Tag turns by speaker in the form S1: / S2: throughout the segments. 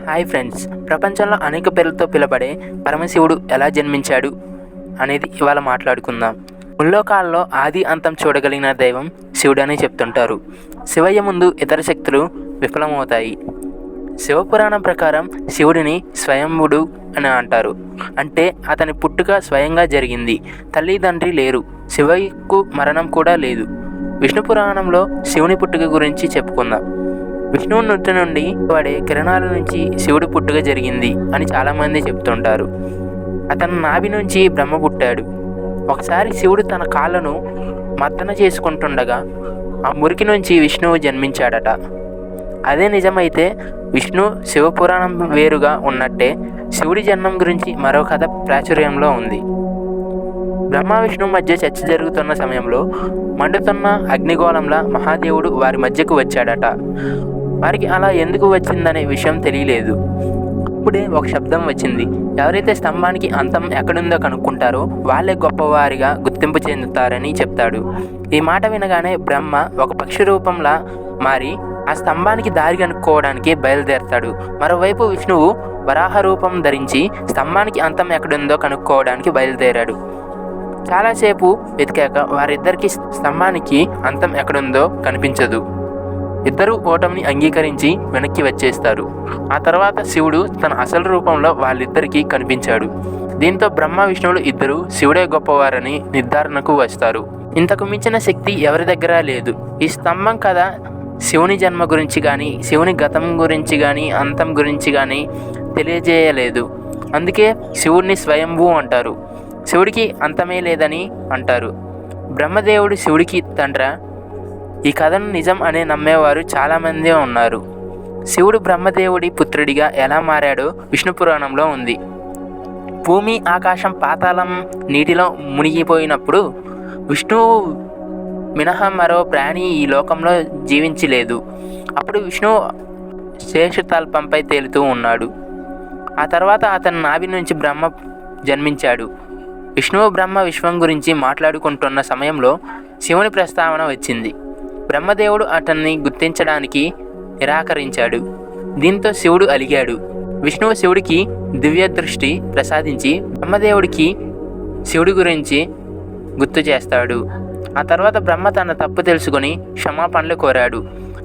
S1: Hi friends, ప్రపంచంలో అనేక పేర్లతో పిలబడే పరమశివుడు ఎలా జన్మించాడు అనేది ఇవాళ మాట్లాడుకుందాం. ముల్లోకాల్లో ఆది అంతం చూడగలిగిన దైవం శివుడు అని చెప్తుంటారు. శివయ్య ముందు ఇతర శక్తులు విఫలమవుతాయి. శివపురాణం ప్రకారం శివుడిని స్వయంభుడు అని అంటారు. అంటే అతని పుట్టుక స్వయంగా జరిగింది. తల్లిదండ్రి లేరు. శివయ్యకు మరణం కూడా లేదు. విష్ణు పురాణంలో శివుని పుట్టుక గురించి చెప్పుకుందాం. విష్ణువు నుట్టి నుండి వాడే కిరణాల నుంచి శివుడు పుట్టుక జరిగింది అని చాలామంది చెప్తుంటారు. అతని నాభి నుంచి బ్రహ్మ పుట్టాడు. ఒకసారి శివుడు తన కాళ్ళను మర్దన చేసుకుంటుండగా ఆ మురికి నుంచి విష్ణువు జన్మించాడట. అదే నిజమైతే విష్ణు శివపురాణం వేరుగా ఉన్నట్టే శివుడి జన్మం గురించి మరో కథ ప్రాచుర్యంలో ఉంది. బ్రహ్మ విష్ణు మధ్య చర్చ జరుగుతున్న సమయంలో మండుతున్న అగ్నిగోళంలా మహాదేవుడు వారి మధ్యకు వచ్చాడట. వారికి అలా ఎందుకు వచ్చిందనే విషయం తెలియలేదు. అప్పుడే ఒక శబ్దం వచ్చింది. ఎవరైతే స్తంభానికి అంతం ఎక్కడుందో కనుక్కుంటారో వాళ్ళే గొప్పవారిగా గుర్తింపు చెందుతారని చెప్తాడు. ఈ మాట వినగానే బ్రహ్మ ఒక పక్షి రూపంలా మారి ఆ స్తంభానికి దారి కనుక్కోవడానికి బయలుదేరతాడు. మరోవైపు విష్ణువు వరాహ రూపం ధరించి స్తంభానికి అంతం ఎక్కడుందో కనుక్కోవడానికి బయలుదేరాడు. చాలాసేపు వెతికాక వారిద్దరికి స్తంభానికి అంతం ఎక్కడుందో కనిపించదు. ఇద్దరూ ఓటమిని అంగీకరించి వెనక్కి వచ్చేస్తారు. ఆ తర్వాత శివుడు తన అసలు రూపంలో వాళ్ళిద్దరికీ కనిపించాడు. దీంతో బ్రహ్మ విష్ణువులు ఇద్దరు శివుడే గొప్పవారని నిర్ధారణకు వస్తారు. ఇంతకు మించిన శక్తి ఎవరి దగ్గర లేదు. ఈ స్తంభం కథ శివుని జన్మ గురించి కానీ, శివుని గతం గురించి కానీ, అంతం గురించి కానీ తెలియజేయలేదు. అందుకే శివుడిని స్వయంభూ అంటారు. శివుడికి అంతమే లేదని అంటారు. బ్రహ్మదేవుడు శివుడికి తండ్రి. ఈ కథను నిజం అనే నమ్మేవారు చాలామంది ఉన్నారు. శివుడు బ్రహ్మదేవుడి పుత్రుడిగా ఎలా మారాడో విష్ణు పురాణంలో ఉంది. భూమి, ఆకాశం, పాతాళం నీటిలో మునిగిపోయినప్పుడు విష్ణువు మినహా మరో ప్రాణి ఈ లోకంలో జీవించలేదు. అప్పుడు విష్ణువు శేషతల్పంపై తేలుతూ ఉన్నాడు. ఆ తర్వాత అతని నాభి నుంచి బ్రహ్మ జన్మించాడు. విష్ణువు బ్రహ్మ విశ్వం గురించి మాట్లాడుకుంటున్న సమయంలో శివుని ప్రస్తావన వచ్చింది. బ్రహ్మదేవుడు అతన్ని గుర్తించడానికి నిరాకరించాడు. దీంతో శివుడు అలిగాడు. విష్ణువు శివుడికి దివ్య దృష్టి ప్రసాదించి బ్రహ్మదేవుడికి శివుడి గురించి గుర్తు చేస్తాడు. ఆ తర్వాత బ్రహ్మ తన తప్పు తెలుసుకొని క్షమాపణలు కోరాడు.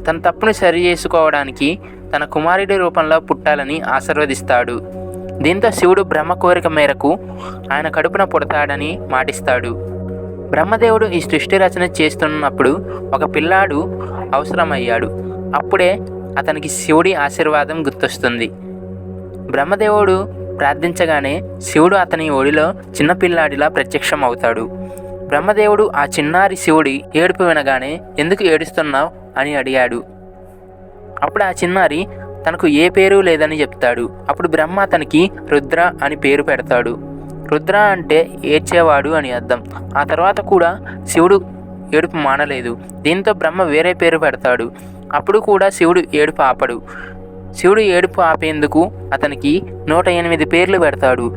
S1: తన తప్పును సరి చేసుకోవడానికి తన కుమారుడి రూపంలో పుట్టాలని ఆశీర్వదిస్తాడు. దీంతో శివుడు బ్రహ్మ కోరిక మేరకు ఆయన కడుపున పుడతాడని మాటిస్తాడు. బ్రహ్మదేవుడు ఈ సృష్టి రచన చేస్తున్నప్పుడు ఒక పిల్లాడు అవసరమయ్యాడు. అప్పుడే అతనికి శివుడి ఆశీర్వాదం గుర్తొస్తుంది. బ్రహ్మదేవుడు ప్రార్థించగానే శివుడు అతని ఒడిలో చిన్నపిల్లాడిలా ప్రత్యక్షం అవుతాడు. బ్రహ్మదేవుడు ఆ చిన్నారి శివుడి ఏడుపు వినగానే ఎందుకు ఏడుస్తున్నావు అని అడిగాడు. అప్పుడు ఆ చిన్నారి తనకు ఏ పేరు లేదని చెప్తాడు. అప్పుడు బ్రహ్మ అతనికి రుద్ర అని పేరు పెడతాడు. రుద్ర అంటే ఏడ్చేవాడు అని అర్థం. ఆ తర్వాత కూడా శివుడు ఏడుపు మానలేదు. దీంతో బ్రహ్మ వేరే పేరు పెడతాడు. అప్పుడు కూడా శివుడు ఏడుపు ఆపడు. శివుడు ఏడుపు ఆపేందుకు అతనికి 108 పేర్లు పెడతాడు.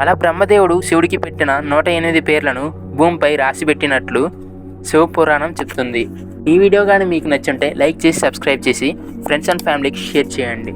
S1: అలా బ్రహ్మదేవుడు శివుడికి పెట్టిన 108 పేర్లను భూమిపై రాసిపెట్టినట్లు శివపురాణం చెప్తుంది. ఈ వీడియో కానీ మీకు నచ్చుంటే లైక్ చేసి సబ్స్క్రైబ్ చేసి ఫ్రెండ్స్ అండ్ ఫ్యామిలీకి షేర్ చేయండి.